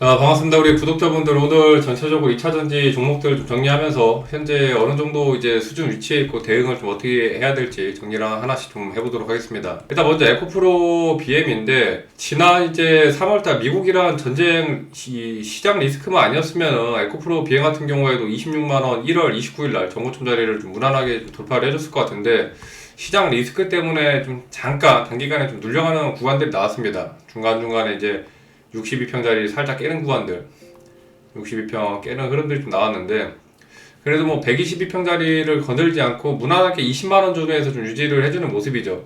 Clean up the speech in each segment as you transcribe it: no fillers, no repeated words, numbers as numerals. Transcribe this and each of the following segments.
반갑습니다. 우리 구독자분들, 오늘 전체적으로 2차전지 종목들 좀 정리하면서 현재 어느 정도 이제 수준 위치에 있고 대응을 좀 어떻게 해야 될지 정리를 하나씩 좀 해보도록 하겠습니다. 일단 먼저 에코프로 BM인데, 지난 이제 3월달 미국이란 전쟁 시장 리스크만 아니었으면 에코프로 BM 같은 경우에도 26만원 1월 29일날 정고점 자리를 좀 무난하게 돌파를 해줬을 것 같은데, 시장 리스크 때문에 좀 잠깐 단기간에 좀 눌려가는 구간들이 나왔습니다. 중간중간에 이제 62평짜리 살짝 깨는 구간들, 62평 깨는 흐름들이 좀 나왔는데, 그래도 뭐 122평짜리를 건들지 않고 무난하게 20만원 존에서 좀 유지를 해주는 모습이죠.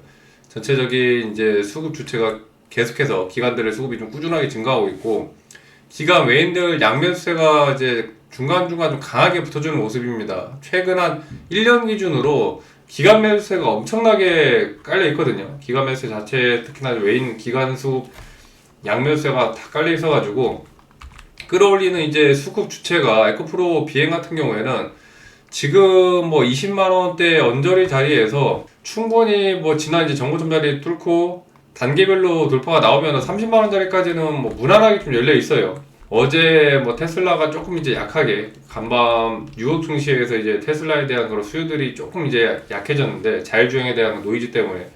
전체적인 이제 수급 주체가 계속해서 기관들의 수급이 좀 꾸준하게 증가하고 있고, 기관 외인들 양매수세가 이제 중간중간 좀 강하게 붙어주는 모습입니다. 최근 한 1년 기준으로 기관 매수세가 엄청나게 깔려 있거든요. 기관 매수세 자체, 특히나 외인 기관 수급 양면세가 다 깔려 있어가지고 끌어올리는 이제 수급 주체가 에코프로 비행 같은 경우에는 지금 뭐 20만원대 언저리 자리에서 충분히 뭐 지난 이제 정고점 자리 뚫고 단계별로 돌파가 나오면 30만원짜리까지는 뭐 무난하게 좀 열려 있어요. 어제 뭐 테슬라가 조금 이제 약하게 간밤 뉴욕 증시에서 이제 테슬라에 대한 그런 수요들이 조금 이제 약해졌는데, 자율주행에 대한 노이즈 때문에.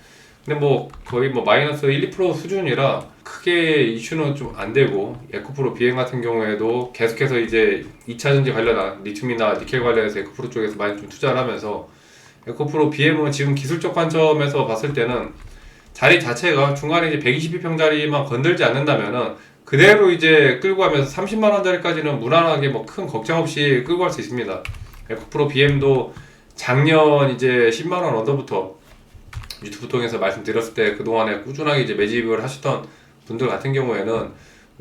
근데 뭐 거의 뭐 마이너스 1, 2% 수준이라 크게 이슈는 좀 안 되고, 에코프로 비행 같은 경우에도 계속해서 이제 2차전지 관련한 리튬이나 니켈 관련해서 에코프로 쪽에서 많이 좀 투자를 하면서, 에코프로 BM은 지금 기술적 관점에서 봤을 때는 자리 자체가 중간에 이제 122평짜리만 건들지 않는다면은 그대로 이제 끌고 가면서 30만원짜리까지는 무난하게 뭐 큰 걱정 없이 끌고 갈 수 있습니다. 에코프로 BM도 작년 이제 10만원 언더부터 유튜브 통해서 말씀드렸을 때 그동안에 꾸준하게 이제 매집을 하셨던 분들 같은 경우에는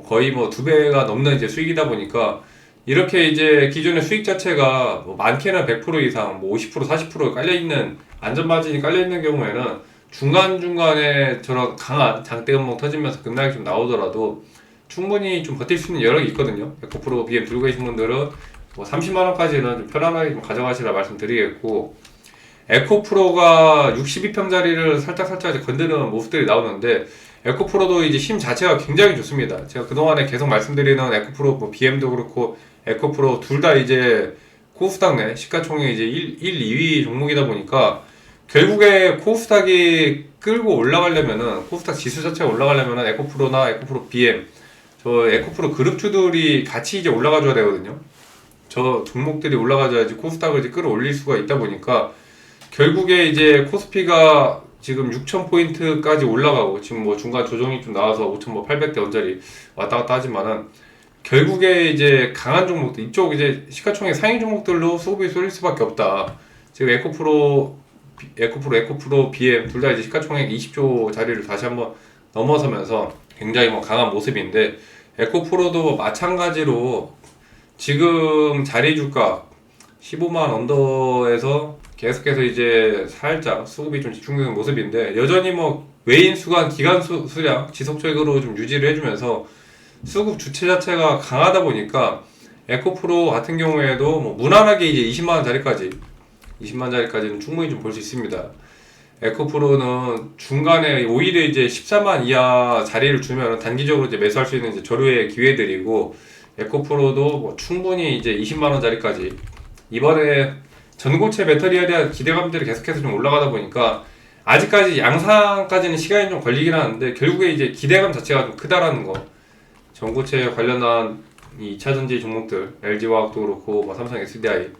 거의 뭐 2배가 넘는 이제 수익이다 보니까, 이렇게 이제 기존의 수익 자체가 뭐 많게는 100% 이상, 뭐 50%, 40% 깔려있는, 안전마진이 깔려있는 경우에는 중간중간에 저런 강한 장대음봉 터지면서 급락이 좀 나오더라도 충분히 좀 버틸 수 있는 여력이 있거든요. 에코프로 BM 들고 계신 분들은 뭐 30만원까지는 좀 편안하게 좀 가져가시라 말씀드리겠고, 에코프로가 62평짜리를 살짝살짝 이제 건드는 모습들이 나오는데, 에코프로도 이제 힘 자체가 굉장히 좋습니다. 제가 그동안에 계속 말씀드리는 에코프로, 뭐 BM도 그렇고 에코프로 둘 다 이제 코스닥 내 시가총액 이제 1, 2위 종목이다 보니까, 결국에 코스닥이 끌고 올라가려면은, 코스닥 지수 자체가 올라가려면은 에코프로나 에코프로 BM, 저 에코프로 그룹주들이 같이 이제 올라가줘야 되거든요. 저 종목들이 올라가줘야지 코스닥을 이제 끌어올릴 수가 있다 보니까, 결국에 이제 코스피가 지금 6,000포인트까지 올라가고, 지금 뭐 중간 조정이 좀 나와서 5,800대 언저리 왔다 갔다 하지만은, 결국에 이제 강한 종목들, 이쪽 이제 시가총액 상위 종목들로 수급이 쏠릴 수밖에 없다. 지금 에코프로, BM 둘 다 이제 시가총액 20조 자리를 다시 한번 넘어서면서 굉장히 뭐 강한 모습인데, 에코프로도 마찬가지로 지금 자리 주가 15만 언더에서 계속해서 이제 살짝 수급이 좀 집중되는 모습인데, 여전히 뭐 외인 수간, 기간 수량 지속적으로 좀 유지를 해주면서 수급 주체 자체가 강하다 보니까, 에코프로 같은 경우에도 뭐 무난하게 이제 20만 자리까지는 충분히 좀 볼 수 있습니다. 에코프로는 중간에 오히려 이제 14만 이하 자리를 주면 단기적으로 이제 매수할 수 있는 이제 저류의 기회들이고, 에코프로도 뭐 충분히 이제 20만원 자리까지, 이번에 전고체 배터리에 대한 기대감들이 계속해서 좀 올라가다 보니까 아직까지 양상까지는 시간이 좀 걸리긴 하는데, 결국에 이제 기대감 자체가 좀 크다라는 거. 전고체 관련한 이 2차전지 종목들, LG화학도 그렇고 뭐 삼성 SDI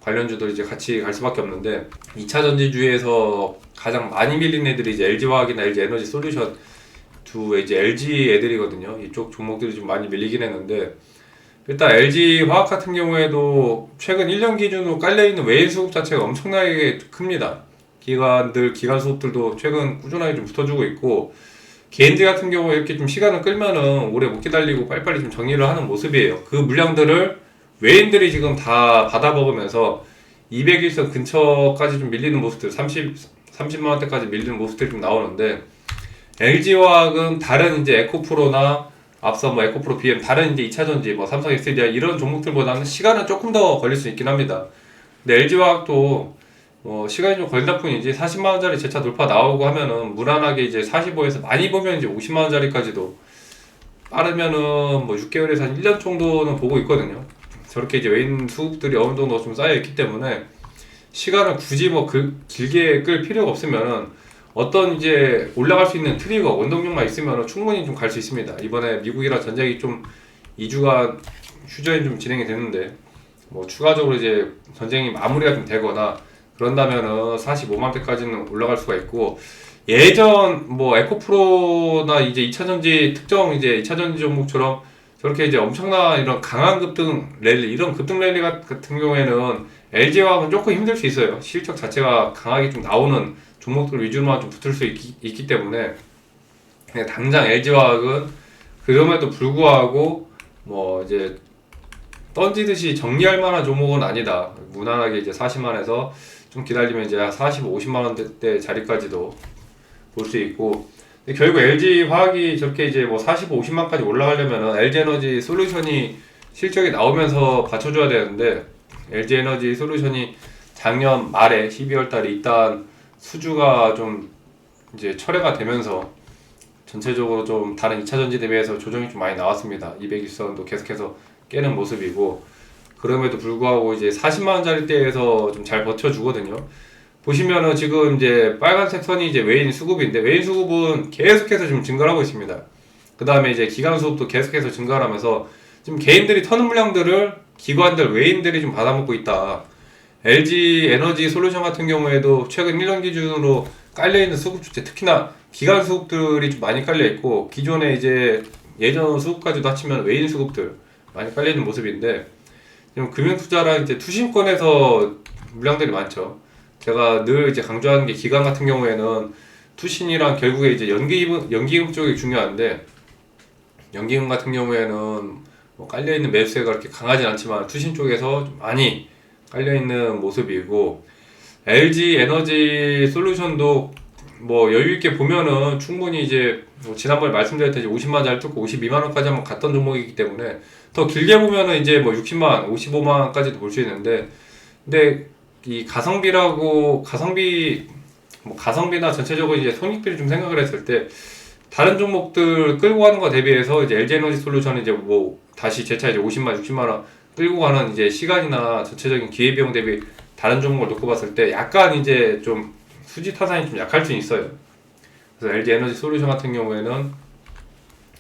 관련주들이 이제 같이 갈 수밖에 없는데, 2차전지주에서 가장 많이 밀린 애들이 이제 LG화학이나 LG에너지 솔루션 두 이제 LG 애들이거든요. 이쪽 종목들이 좀 많이 밀리긴 했는데, 일단 LG화학 같은 경우에도 최근 1년 기준으로 깔려있는 외인 수급 자체가 엄청나게 큽니다. 기관 수급들도 최근 꾸준하게 좀 붙어주고 있고, 개인들 같은 경우에 이렇게 좀 시간을 끌면은 오래 못 기다리고 빨리빨리 좀 정리를 하는 모습이에요. 그 물량들을 외인들이 지금 다 받아먹으면서 200일선 근처까지 좀 밀리는 모습들, 30만원대까지 밀리는 모습들이 좀 나오는데, LG화학은 다른 이제 에코프로나 앞서 뭐 에코프로 BM 다른 이제 2차전지 뭐 삼성 SDI 이런 종목들보다는 시간은 조금 더 걸릴 수 있긴 합니다. 근데 LG화학도 뭐 시간이 좀 걸린다 뿐이지 40만원짜리 재차 돌파 나오고 하면은 무난하게 이제 45에서 많이 보면 이제 50만원짜리까지도 빠르면은 뭐 6개월에서 한 1년 정도는 보고 있거든요. 저렇게 이제 외인 수급들이 어느 정도 좀 쌓여 있기 때문에 시간을 굳이 뭐 길게 끌 필요가 없으면은 어떤 이제 올라갈 수 있는 트리거 원동력만 있으면은 충분히 좀 갈 수 있습니다. 이번에 미국이랑 전쟁이 좀 2주간 휴전이 좀 진행이 됐는데 뭐 추가적으로 이제 전쟁이 마무리가 좀 되거나 그런다면은 45만 대까지는 올라갈 수가 있고, 예전 뭐 에코프로나 이제 2차전지 특정 이제 2차전지 종목처럼 저렇게 이제 엄청난 이런 강한 급등 랠리, 이런 급등 랠리 같은 경우에는 LG화학은 조금 힘들 수 있어요. 실적 자체가 강하게 좀 나오는 종목들 위주로만 좀 붙을 수 있기 때문에 그냥 당장 LG화학은 그럼에도 불구하고 뭐 이제 던지듯이 정리할 만한 종목은 아니다. 무난하게 이제 40만에서 좀 기다리면 이제 40, 50만 원대 자리까지도 볼 수 있고, 근데 결국 LG 화학이 저렇게 이제 뭐 45, 50만까지 올라가려면은 LG 에너지 솔루션이 실적이 나오면서 받쳐줘야 되는데, LG 에너지 솔루션이 작년 말에 12월 달에 일단 수주가 좀 이제 철회가 되면서 전체적으로 좀 다른 2차전지 대비해서 조정이 좀 많이 나왔습니다. 220선도 계속해서 깨는 모습이고, 그럼에도 불구하고 이제 40만원짜리대에서 좀 잘 버텨주거든요. 보시면은 지금 이제 빨간색 선이 이제 외인 수급인데, 외인 수급은 계속해서 지금 증가를 하고 있습니다. 그 다음에 이제 기관 수급도 계속해서 증가를 하면서 지금 개인들이 터는 물량들을 기관들, 외인들이 좀 받아먹고 있다. LG 에너지 솔루션 같은 경우에도 최근 1년 기준으로 깔려있는 수급 주체, 특히나 기관 수급들이 좀 많이 깔려있고, 기존에 이제 예전 수급까지도 합치면 외인 수급들 많이 깔려있는 모습인데, 지금 금융투자랑 이제 투신권에서 물량들이 많죠. 제가 늘 이제 강조하는 게, 기관 같은 경우에는 투신이랑 결국에 이제 연기금 쪽이 중요한데, 연기금 같은 경우에는 뭐 깔려있는 매수세가 그렇게 강하진 않지만 투신 쪽에서 좀 많이 깔려있는 모습이고, LG 에너지 솔루션도 뭐 여유있게 보면은 충분히 이제 뭐 지난번에 말씀드렸듯이 50만 잘 뚫고 52만 원까지 한번 갔던 종목이기 때문에 더 길게 보면은 이제 뭐 60만, 55만까지도 볼 수 있는데, 근데 이 가성비나 전체적으로 이제 손익비를 좀 생각을 했을 때 다른 종목들 끌고 가는 거 대비해서 이제 LG 에너지 솔루션은 이제 뭐 다시 재차 이제 50만, 60만 원 끌고 가는 이제 시간이나 전체적인 기회비용 대비 다른 종목을 놓고 봤을 때 약간 이제 좀 수지 타산이 좀 약할 수 있어요. 그래서 LG 에너지 솔루션 같은 경우에는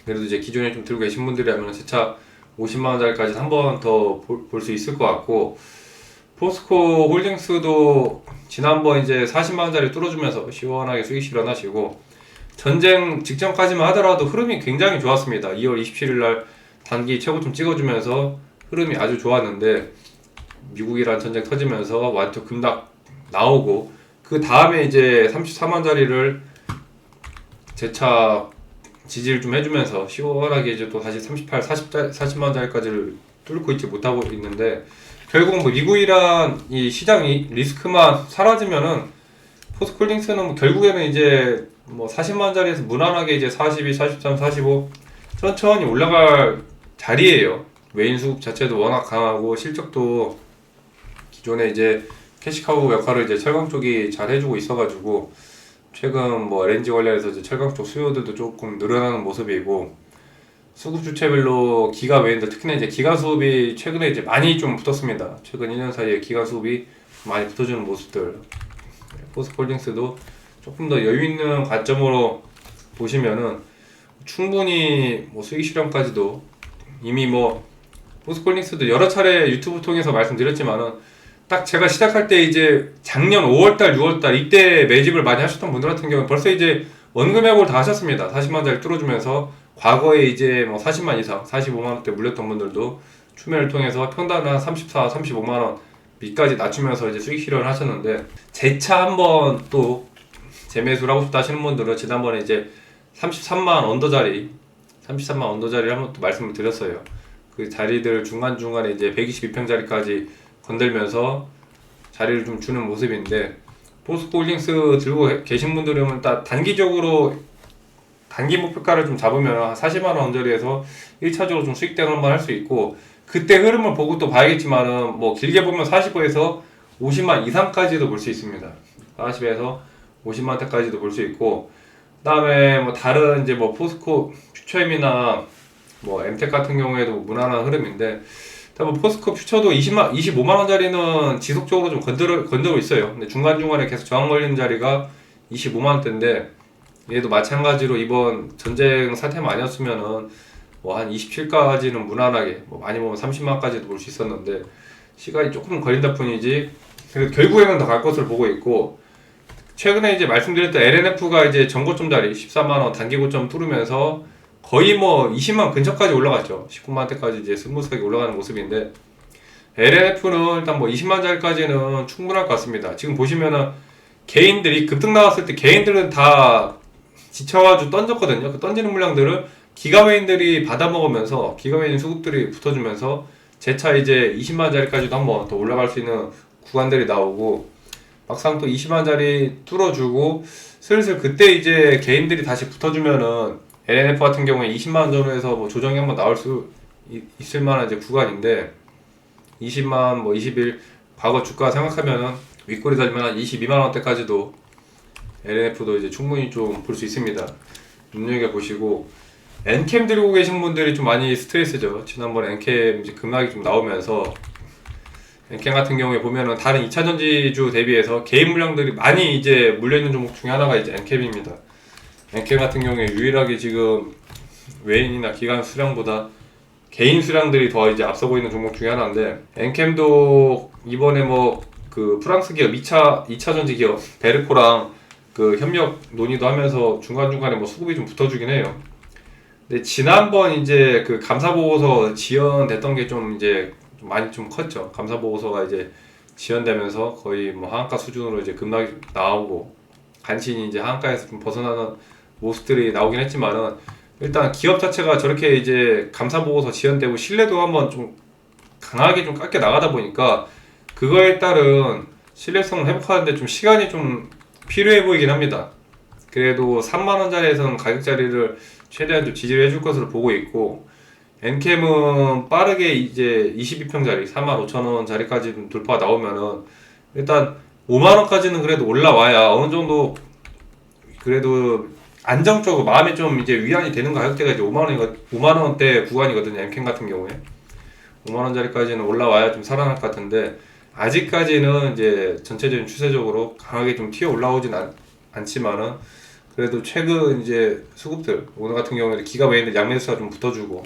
그래도 이제 기존에 좀 들고 계신 분들이라면 재차 50만 원짜리까지 한 번 더 볼 수 있을 것 같고, 포스코 홀딩스도 지난번 이제 40만 원짜리 뚫어주면서 시원하게 수익 실현하시고, 전쟁 직전까지만 하더라도 흐름이 굉장히 좋았습니다. 2월 27일 날 단기 최고점 찍어주면서 흐름이 아주 좋았는데, 미국이란 전쟁 터지면서 완전 급락 나오고, 그 다음에 이제 34만짜리를 재차 지지를 좀 해주면서 시원하게 이제 또 다시 38, 40만짜리까지를 뚫고 있지 못하고 있는데, 결국 뭐 미국이란 이 시장이 리스크만 사라지면은 포스코홀딩스는 뭐 결국에는 이제 뭐 40만짜리에서 무난하게 이제 42, 43, 45 천천히 올라갈 자리예요. 외인 수급 자체도 워낙 강하고 실적도 기존에 이제 캐시카우 역할을 이제 철강 쪽이 잘 해주고 있어가지고 최근 뭐 LNG 관련해서 이제 철강 쪽 수요들도 조금 늘어나는 모습이고, 수급 주체별로 기가 외인들, 특히나 이제 기가 수급이 최근에 이제 많이 좀 붙었습니다. 최근 1년 사이에 기가 수급이 많이 붙어주는 모습들. 포스코홀딩스도 조금 더 여유 있는 관점으로 보시면은 충분히 뭐 수익 실현까지도 이미 뭐 포스코홀딩스도 여러 차례 유튜브 통해서 말씀드렸지만은, 딱 제가 시작할 때 이제 작년 5월달, 6월달 이때 매집을 많이 하셨던 분들 같은 경우는 벌써 이제 원금액을 다 하셨습니다. 40만짜리 뚫어주면서 과거에 이제 뭐 40만 이상, 45만원대 물렸던 분들도 추매를 통해서 평단 한 34, 35만원 밑까지 낮추면서 이제 수익 실현을 하셨는데, 재차 한번 또 재매수를 하고 싶다 하시는 분들은 지난번에 이제 33만 언더짜리를 한번 또 말씀을 드렸어요. 그 자리들 중간중간에 이제 122평짜리까지 건들면서 자리를 좀 주는 모습인데, 포스코홀딩스 들고 계신 분들은 단기적으로 단기 목표가를 좀 잡으면 40만원 언저리에서 1차적으로 좀 수익 대응을 한번 할 수 있고, 그때 흐름을 보고 또 봐야겠지만은 뭐 길게 보면 45에서 50만 이상까지도 볼 수 있습니다. 40에서 50만대까지도 볼 수 있고, 그 다음에 뭐 다른 이제 뭐 포스코 퓨처엠이나 뭐 엠텍 같은 경우에도 무난한 흐름인데, 일단 뭐 포스코 퓨처도 25만 원짜리는 지속적으로 좀 건드고 있어요. 근데 중간중간에 계속 저항 걸리는 자리가 25만 원대인데, 얘도 마찬가지로 이번 전쟁 사태만 아니었으면은 뭐 한 27까지는 무난하게, 뭐 많이 보면 30만 원까지도 볼 수 있었는데, 시간이 조금 걸린다 뿐이지, 그래도 결국에는 더 갈 것을 보고 있고, 최근에 이제 말씀드렸던 LNF가 이제 전고점 자리 14만 원 단기 고점 뚫으면서 거의 뭐 20만 원 근처까지 올라갔죠. 19만 원대까지 이제 스무스하게 올라가는 모습인데, LNF는 일단 뭐 20만 자리까지는 충분할 것 같습니다. 지금 보시면은 개인들이 급등 나왔을 때 개인들은 다 지쳐가지고 던졌거든요. 그 던지는 물량들을 기가웨인들이 받아먹으면서, 기가웨인 수급들이 붙어주면서 재차 이제 20만 자리까지도 한번 더 올라갈 수 있는 구간들이 나오고, 막상 또 20만 자리 뚫어주고 슬슬 그때 이제 개인들이 다시 붙어주면은 LNF 같은 경우에 20만 원 전후에서 뭐 조정이 한번 나올 수 있을 만한 이제 구간인데, 20만 뭐 21 과거 주가 생각하면은 윗골이 달면 한 22만 원대까지도 LNF도 이제 충분히 좀 볼 수 있습니다. 눈여겨 보시고, 엔캠 들고 계신 분들이 좀 많이 스트레스죠. 지난번에 엔캠 이제 급락이 좀 나오면서, 엔캠 같은 경우에 보면은 다른 2차 전지주 대비해서 개인 물량들이 많이 이제 물려있는 종목 중에 하나가 이제 엔캠입니다. 엔캠 같은 경우에 유일하게 지금 외인이나 기관 수량보다 개인 수량들이 더 이제 앞서고 있는 종목 중에 하나인데, 엔캠도 이번에 뭐 그 프랑스 기업 2차 전지 기업 베르코랑 그 협력 논의도 하면서 중간중간에 뭐 수급이 좀 붙어주긴 해요. 근데 지난번 이제 그 감사보고서 지연됐던 게 좀 이제 좀 많이 좀 컸죠. 감사보고서가 이제 지연되면서 거의 뭐 하한가 수준으로 이제 급락이 나오고, 간신히 이제 하한가에서 좀 벗어나는 모습들이 나오긴 했지만은, 일단 기업 자체가 저렇게 이제 감사보고서 지연되고 신뢰도 한번 좀 강하게 좀 깎여 나가다 보니까 그거에 따른 신뢰성을 회복하는데 좀 시간이 좀 필요해 보이긴 합니다. 그래도 3만원짜리에서는 가격 자리를 최대한 좀 지지를 해줄 것으로 보고 있고, 엔캠은 빠르게 이제 22평짜리 45,000원 자리까지 좀 돌파가 나오면은 일단 5만원까지는 그래도 올라와야 어느 정도 그래도 안정적으로 마음에 좀 이제 위안이 되는 가격대가 이제 5만원대 구간이거든요. 엔캠 같은 경우에 5만원짜리까지는 올라와야 좀 살아날 것 같은데, 아직까지는 이제 전체적인 추세적으로 강하게 좀 튀어 올라오진 않지만은, 그래도 최근 이제 수급들, 오늘 같은 경우에는 기가 외인데 양매수가 좀 붙어주고,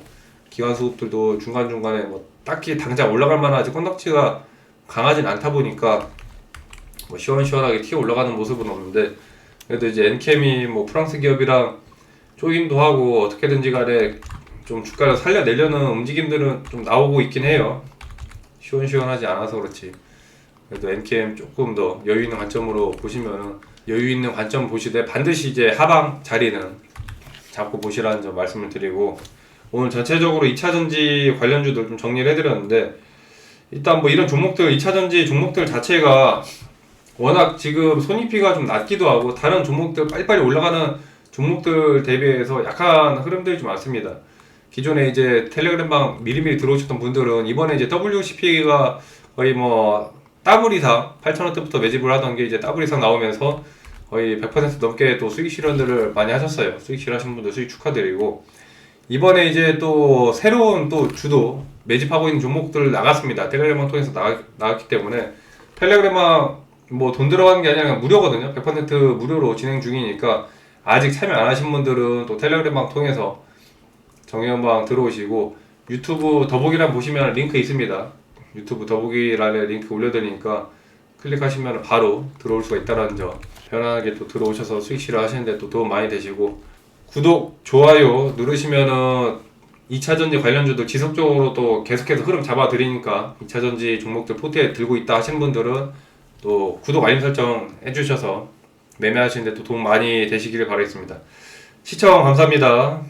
기관 수급들도 중간중간에 뭐 딱히 당장 올라갈 만한 아직 건덕지가 강하진 않다 보니까 뭐 시원시원하게 튀어 올라가는 모습은 없는데, 그래도 이제 엔캠이 뭐 프랑스 기업이랑 조인도 하고 어떻게든지 간에 좀 주가를 살려내려는 움직임들은 좀 나오고 있긴 해요. 시원시원하지 않아서 그렇지. 그래도 엔캠 조금 더 여유 있는 관점으로 보시면은, 여유 있는 관점 보시되 반드시 이제 하방 자리는 잡고 보시라는 점 말씀을 드리고, 오늘 전체적으로 2차전지 관련주들 좀 정리를 해드렸는데, 일단 뭐 이런 종목들, 2차전지 종목들 자체가 워낙 지금 손익비가 좀 낮기도 하고, 다른 종목들 빨리빨리 올라가는 종목들 대비해서 약한 흐름들이 좀 많습니다. 기존에 이제 텔레그램방 미리미리 들어오셨던 분들은 이번에 이제 WCP가 거의 뭐 더블 이상 8,000원대부터 매집을 하던 게 이제 더블 이상 나오면서 거의 100% 넘게 또 수익 실현들을 많이 하셨어요. 수익 실하신 분들 수익 축하드리고, 이번에 이제 또 새로운 또 주도 매집하고 있는 종목들 나갔습니다. 텔레그램방 통해서 나갔기 때문에, 텔레그램방 뭐 돈 들어가는 게 아니라 무료거든요. 100% 무료로 진행 중이니까 아직 참여 안 하신 분들은 또 텔레그램방 통해서 정의연방 들어오시고, 유튜브 더보기란 보시면 링크 있습니다. 유튜브 더보기란에 링크 올려드리니까 클릭하시면 바로 들어올 수가 있다는 점, 편안하게 또 들어오셔서 수익 실현하시는데 또 도움 많이 되시고, 구독, 좋아요 누르시면은 2차전지 관련주도 지속적으로 또 계속해서 흐름 잡아드리니까, 2차전지 종목들 포트에 들고 있다 하신 분들은 또 구독 알림 설정 해주셔서 매매하시는데 또 도움 많이 되시기를 바라겠습니다. 시청 감사합니다.